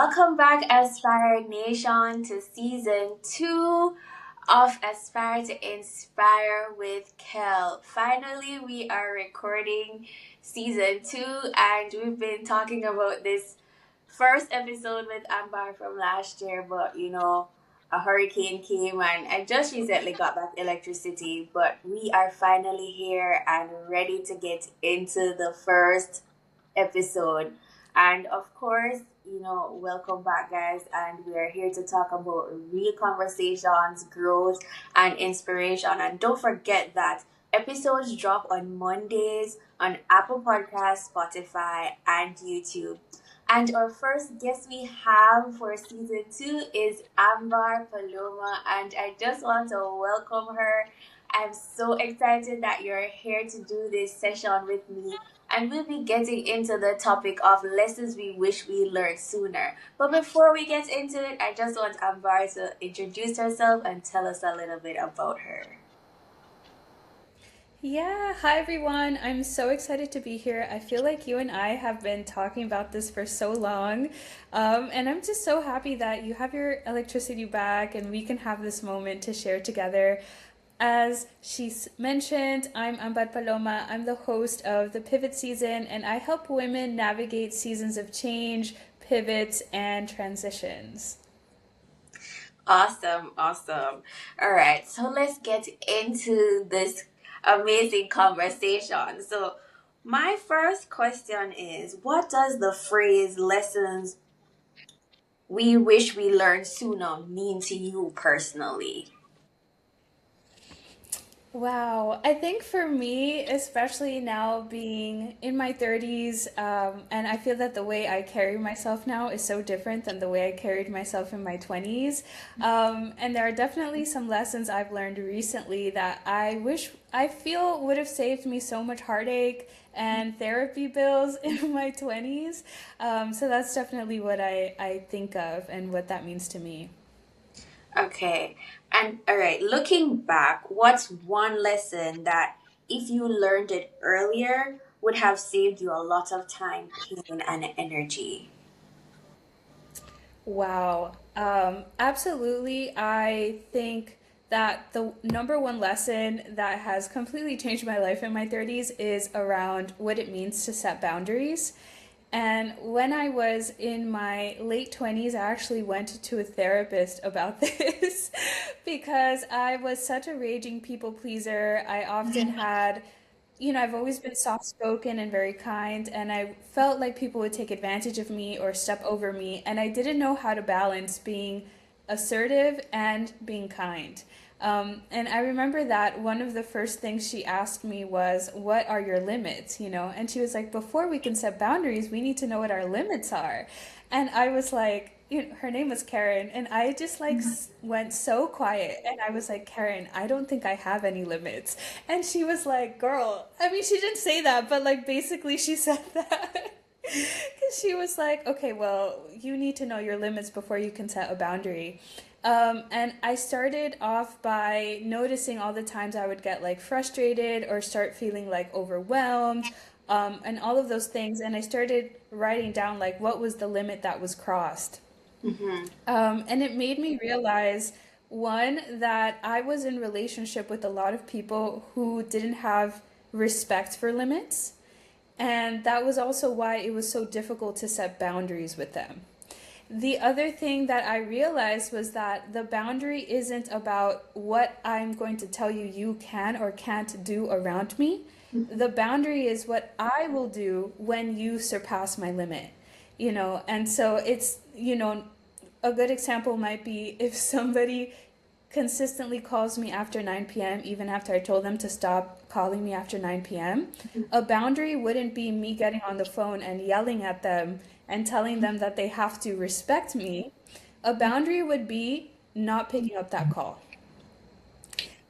Welcome back, Aspire Nation, to season 2 of Aspire to Inspire with Kel. Finally, we are recording season 2, and we've been talking about this first episode with Ambar from last year, but a hurricane came and I just recently got back electricity, but we are finally here and ready to get into the first episode. And of course, welcome back, guys. And we are here to talk about real conversations, growth, and inspiration. And don't forget that episodes drop on Mondays on Apple Podcasts, Spotify, and YouTube. And our first guest we have for season 2 is Ambar Paloma. And I just want to welcome her. I'm so excited that you're here to do this session with me. And we'll be getting into the topic of lessons we wish we learned sooner. But before we get into it, I just want Ambar to introduce herself and tell us a little bit about her. Yeah, hi everyone. I'm so excited to be here. I feel like you and I have been talking about this for so long. And I'm just so happy that you have your electricity back and we can have this moment to share together. As she's mentioned, I'm Ambar Paloma. I'm the host of the Pivot Season, and I help women navigate seasons of change, pivots, and transitions. Awesome, awesome. All right, so let's get into this amazing conversation. So, my first question is, what does the phrase lessons we wish we learned sooner mean to you personally? Wow. I think for me, especially now being in my 30s, and I feel that the way I carry myself now is so different than the way I carried myself in my 20s. And there are definitely some lessons I've learned recently that I feel would have saved me so much heartache and therapy bills in my 20s. So that's definitely what I think of and what that means to me. Okay. And all right, looking back, what's one lesson that if you learned it earlier would have saved you a lot of time, pain, and energy? Wow. Absolutely. I think that the number one lesson that has completely changed my life in my 30s is around what it means to set boundaries. And when I was in my late 20s, I actually went to a therapist about this because I was such a raging people pleaser. I often had I've always been soft spoken and very kind, and I felt like people would take advantage of me or step over me, and I didn't know how to balance being assertive and being kind. And I remember that one of the first things she asked me was, "What are your limits?" And she was like, "Before we can set boundaries, we need to know what our limits are." And I was like, her name was Karen, and I just like went so quiet, and I was like, "Karen, I don't think I have any limits." And she was like, "Girl," I mean, she didn't say that, but like basically she said that. Because she was like, "Okay, well, you need to know your limits before you can set a boundary." And I started off by noticing all the times I would get like frustrated or start feeling like overwhelmed, and all of those things. And I started writing down like what was the limit that was crossed. Mm-hmm. And it made me realize, one, that I was in relationship with a lot of people who didn't have respect for limits. And that was also why it was so difficult to set boundaries with them. The other thing that I realized was that the boundary isn't about what I'm going to tell you you can or can't do around me. The boundary is what I will do when you surpass my limit. And so it's, a good example might be if somebody consistently calls me after 9 p.m., even after I told them to stop calling me after 9 p.m., a boundary wouldn't be me getting on the phone and yelling at them and telling them that they have to respect me. A boundary would be not picking up that call.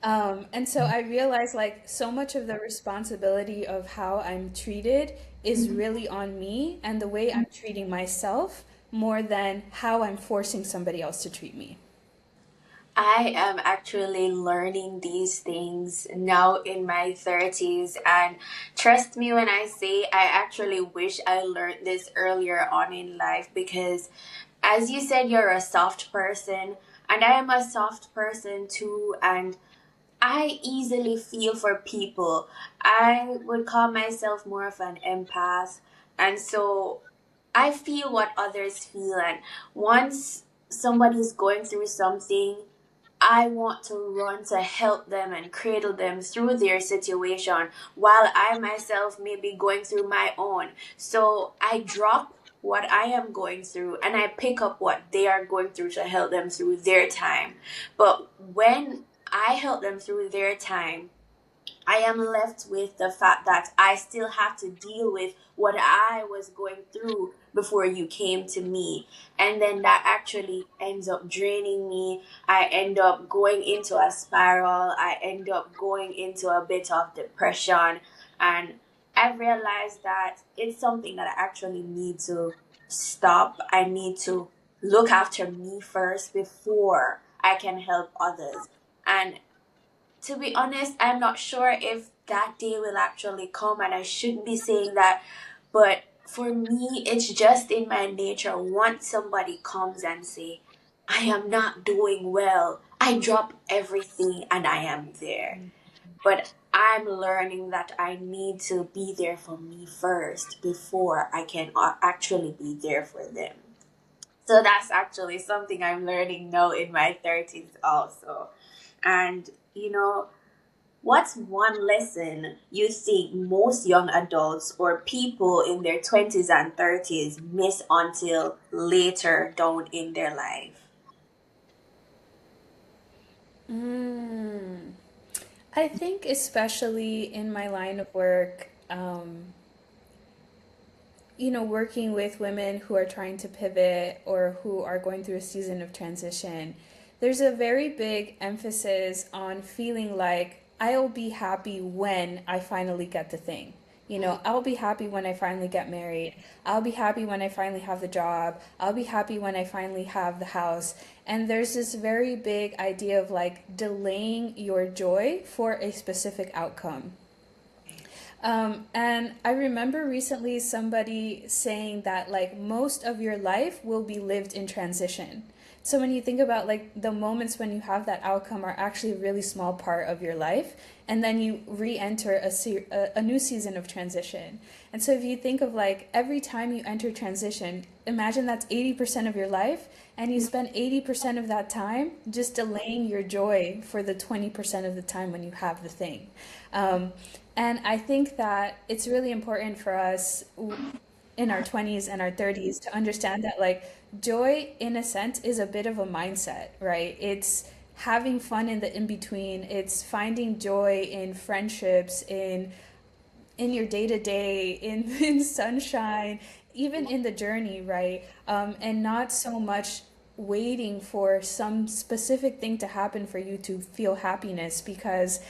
And so I realized like so much of the responsibility of how I'm treated is really on me and the way I'm treating myself more than how I'm forcing somebody else to treat me. I am actually learning these things now in my 30s. And trust me when I say I actually wish I learned this earlier on in life because As you said, you're a soft person, and I am a soft person too, and I easily feel for people. I would call myself more of an empath, and so I feel what others feel. And once somebody's going through something, I want to run to help them and cradle them through their situation while I myself may be going through my own. So I drop what I am going through and I pick up what they are going through to help them through their time. But when I help them through their time, I am left with the fact that I still have to deal with what I was going through before you came to me. And then that actually ends up draining me. I end up going into a spiral. I end up going into a bit of depression. And I realized that it's something that I actually need to stop. I need to look after me first before I can help others. And to be honest, I'm not sure if that day will actually come, and I shouldn't be saying that, but for me, it's just in my nature. Once somebody comes and say, I am not doing well, I drop everything and I am there. But I'm learning that I need to be there for me first before I can actually be there for them. So that's actually something I'm learning now in my 30s also. And, what's one lesson you think most young adults or people in their 20s and 30s miss until later down in their life? Mm. I think, especially in my line of work, working with women who are trying to pivot or who are going through a season of transition, there's a very big emphasis on feeling like I'll be happy when I finally get the thing. I'll be happy when I finally get married. I'll be happy when I finally have the job. I'll be happy when I finally have the house. And there's this very big idea of like delaying your joy for a specific outcome. And I remember recently somebody saying that like most of your life will be lived in transition. So when you think about like the moments when you have that outcome are actually a really small part of your life, and then you re-enter a new season of transition. And so if you think of like every time you enter transition, imagine that's 80% of your life, and you spend 80% of that time just delaying your joy for the 20% of the time when you have the thing. Um, and I think that it's really important for us in our 20s and our 30s to understand that, like, joy, in a sense, is a bit of a mindset, right? It's having fun in the in between, it's finding joy in friendships, in your day to day, in in sunshine, even in the journey, right? And not so much waiting for some specific thing to happen for you to feel happiness, because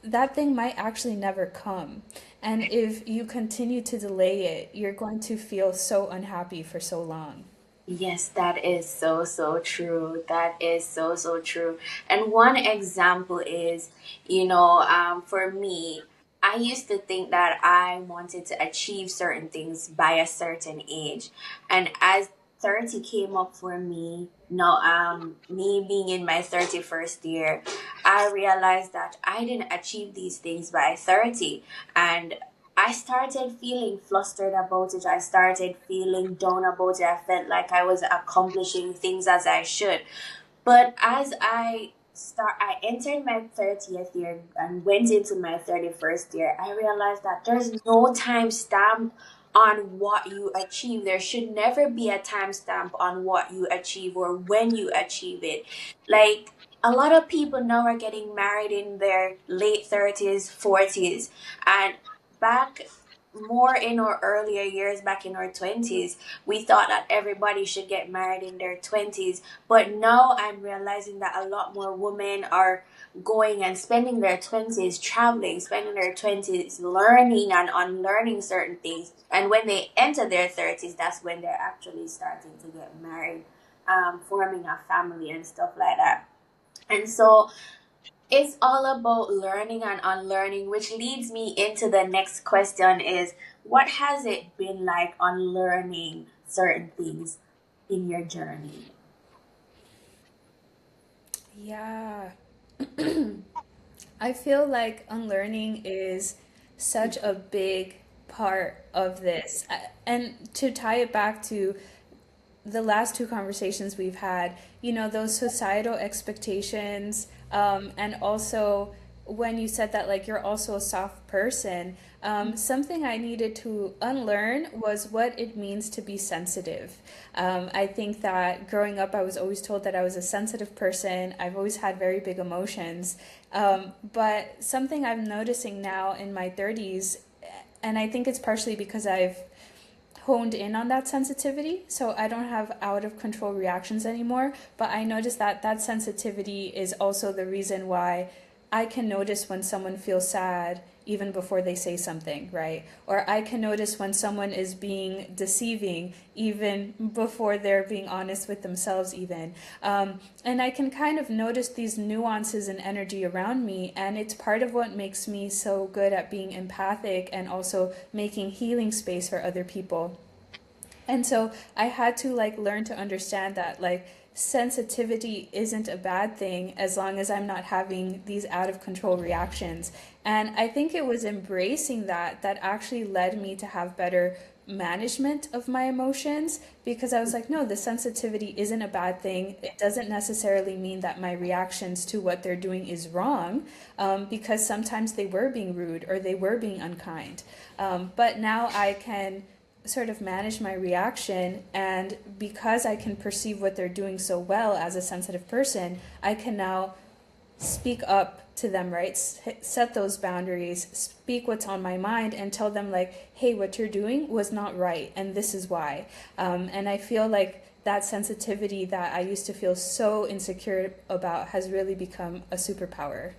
that thing might actually never come. And if you continue to delay it, you're going to feel so unhappy for so long. Yes, that is so, so true. That is so, so true. And one example is, for me, I used to think that I wanted to achieve certain things by a certain age. And as 30 came up for me, now, me being in my 31st year, I realized that I didn't achieve these things by 30. And I started feeling flustered about it. I started feeling down about it. I felt like I was accomplishing things as I should. But as I entered my 30th year and went into my 31st year, I realized that there's no time stamp on what you achieve. There should never be a time stamp on what you achieve or when you achieve it. Like, a lot of people now are getting married in their late 30s, 40s, and back more in our earlier years, back in our 20s, we thought that everybody should get married in their 20s. But now I'm realizing that a lot more women are going and spending their 20s traveling, spending their 20s learning and unlearning certain things. And when they enter their 30s, that's when they're actually starting to get married, forming a family and stuff like that. And so it's all about learning and unlearning, which leads me into the next question is, what has it been like unlearning certain things? in your journey? Yeah. I feel like unlearning is such a big part of this. And to tie it back to the last two conversations we've had, those societal expectations, and also when you said that, like, you're also a soft person, something I needed to unlearn was what it means to be sensitive. I think that growing up, I was always told that I was a sensitive person. I've always had very big emotions. But something I'm noticing now in my 30s, and I think it's partially because I've honed in on that sensitivity, so I don't have out of control reactions anymore. But I noticed that that sensitivity is also the reason why I can notice when someone feels sad even before they say something, right? Or I can notice when someone is being deceiving even before they're being honest with themselves, even. And I can kind of notice these nuances and energy around me, and it's part of what makes me so good at being empathic and also making healing space for other people. And so I had to like learn to understand that like sensitivity isn't a bad thing as long as I'm not having these out of control reactions. And I think it was embracing that that actually led me to have better management of my emotions, because I was like, no, the sensitivity isn't a bad thing. It doesn't necessarily mean that my reactions to what they're doing is wrong, because sometimes they were being rude or they were being unkind. But now I can sort of manage my reaction, and because I can perceive what they're doing so well as a sensitive person, I can now speak up to them, right? Set those boundaries, speak what's on my mind, and tell them like, hey, what you're doing was not right and this is why. And I feel like that sensitivity that I used to feel so insecure about has really become a superpower.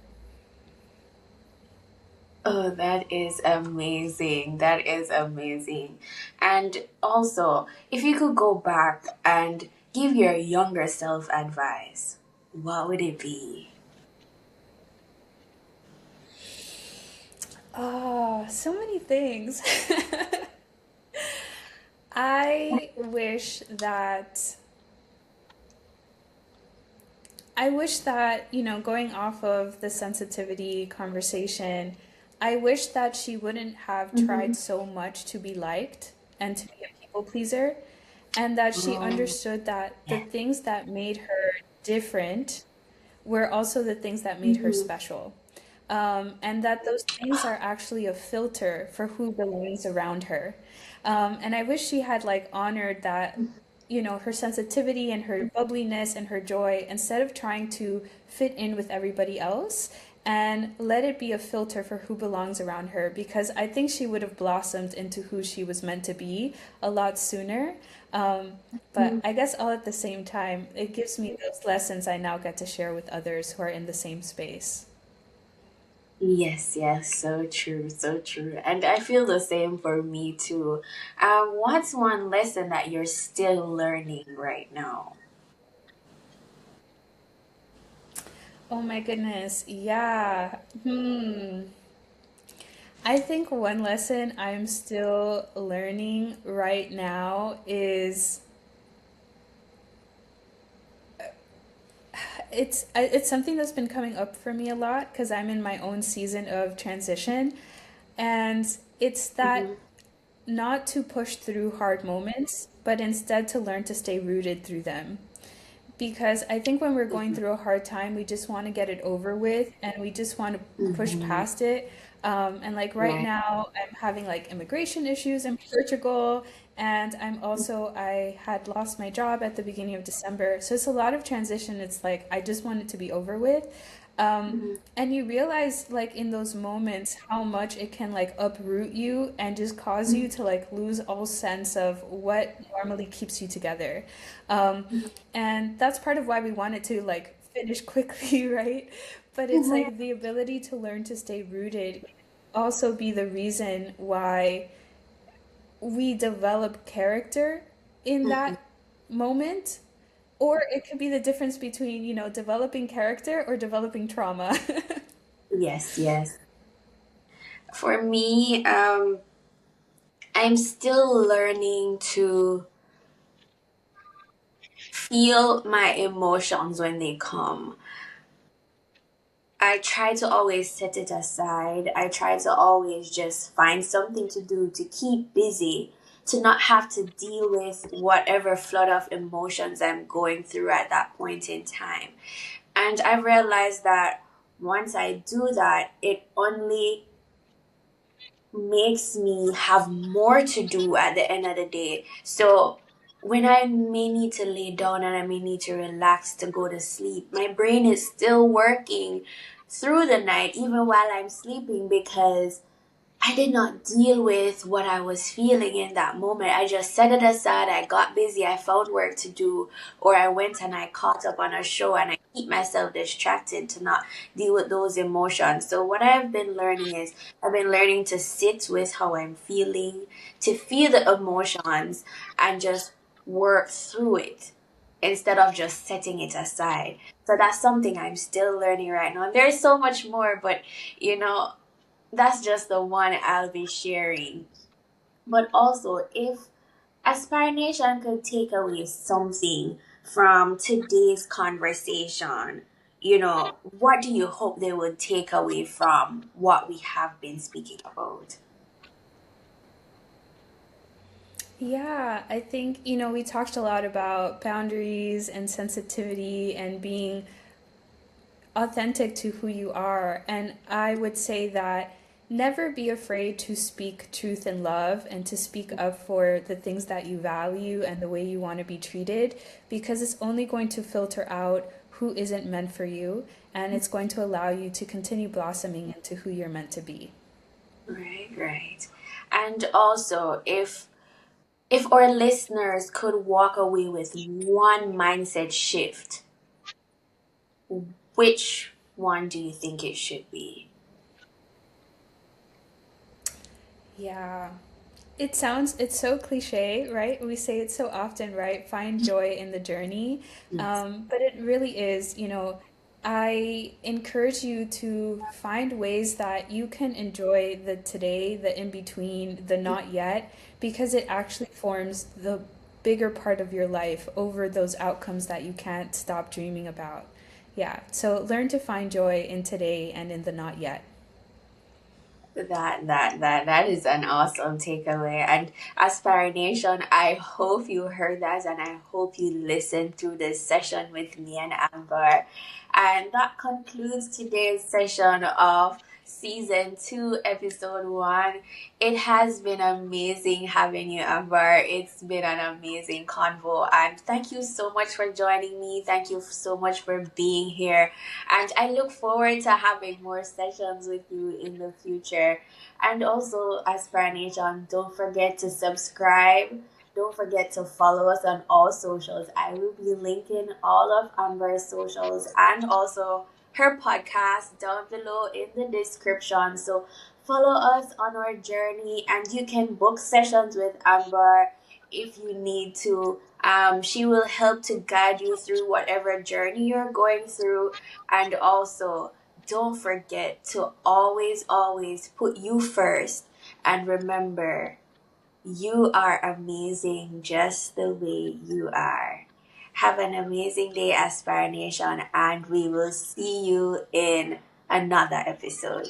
Oh, that is amazing. That is amazing. And also, if you could go back and give your younger self advice, what would it be? Oh, so many things. I wish that, going off of the sensitivity conversation, I wish that she wouldn't have tried Mm-hmm. so much to be liked and to be a people pleaser, and that she Oh, understood that the yeah. things that made her different were also the things that made her Mm-hmm. special. And that those things are actually a filter for who belongs around her. And I wish she had like honored that, her sensitivity and her bubbliness and her joy, instead of trying to fit in with everybody else, and let it be a filter for who belongs around her, because I think she would have blossomed into who she was meant to be a lot sooner. Um, but I guess all at the same time, it gives me those lessons I now get to share with others who are in the same space. Yes, yes, so true, so true. And I feel the same for me too. What's one lesson that you're still learning right now? Oh my goodness. Yeah. I think one lesson I'm still learning right now is it's something that's been coming up for me a lot because I'm in my own season of transition, and it's that Mm-hmm. not to push through hard moments, but instead to learn to stay rooted through them. Because I think when we're going through a hard time, we just want to get it over with and we just want to push Mm-hmm. past it. And like right Right. now, I'm having like immigration issues in Portugal, and I had lost my job at the beginning of December. So it's a lot of transition. It's like I just want it to be over with. Mm-hmm. And you realize like in those moments how much it can like uproot you and just cause you to like lose all sense of what normally keeps you together. Um, and that's part of why we want it to like finish quickly, right? But it's Mm-hmm. like the ability to learn to stay rooted can also be the reason why we develop character in Mm-hmm. that moment. Or it could be the difference between, developing character or developing trauma. Yes, yes. For me, I'm still learning to feel my emotions when they come. I try to always set it aside. I try to always just find something to do to keep busy, to not have to deal with whatever flood of emotions I'm going through at that point in time. And I realized that once I do that, it only makes me have more to do at the end of the day. So when I may need to lay down and I may need to relax to go to sleep, my brain is still working through the night, even while I'm sleeping, because I did not deal with what I was feeling in that moment. I just set it aside. I got busy. I found work to do, or I went and I caught up on a show and I keep myself distracted to not deal with those emotions. So, what I've been learning is I've been learning to sit with how I'm feeling, to feel the emotions, and just work through it instead of just setting it aside. So, that's something I'm still learning right now. And there's so much more, but you know, that's just the one I'll be sharing. But also, if Aspire Nation could take away something from today's conversation, what do you hope they would take away from what we have been speaking about? Yeah, I think, we talked a lot about boundaries and sensitivity and being authentic to who you are. And I would say that never be afraid to speak truth and love and to speak up for the things that you value and the way you want to be treated, because it's only going to filter out who isn't meant for you, and it's going to allow you to continue blossoming into who you're meant to be. Right, right. And also, if our listeners could walk away with one mindset shift, which one do you think it should be? Yeah. It's so cliche, right? We say it so often, right? Find joy in the journey. Yes. But it really is, I encourage you to find ways that you can enjoy the today, the in between, the not yet, because it actually forms the bigger part of your life over those outcomes that you can't stop dreaming about. Yeah. So learn to find joy in today and in the not yet. That is an awesome takeaway. And Aspire Nation, I hope you heard that and I hope you listened through this session with me and Amber. And that concludes today's session of season 2, episode 1. It has been amazing having you, Amber. It's been an amazing convo. And thank you so much for joining me. Thank you so much for being here. And I look forward to having more sessions with you in the future. And also, Aspire Nation, don't forget to subscribe. Don't forget to follow us on all socials. I will be linking all of Amber's socials and also her podcast down below in the description. So follow us on our journey and you can book sessions with Amber if you need to. She will help to guide you through whatever journey you're going through. And also, don't forget to always, always put you first. And remember, you are amazing just the way you are. Have an amazing day, Aspire Nation, and we will see you in another episode.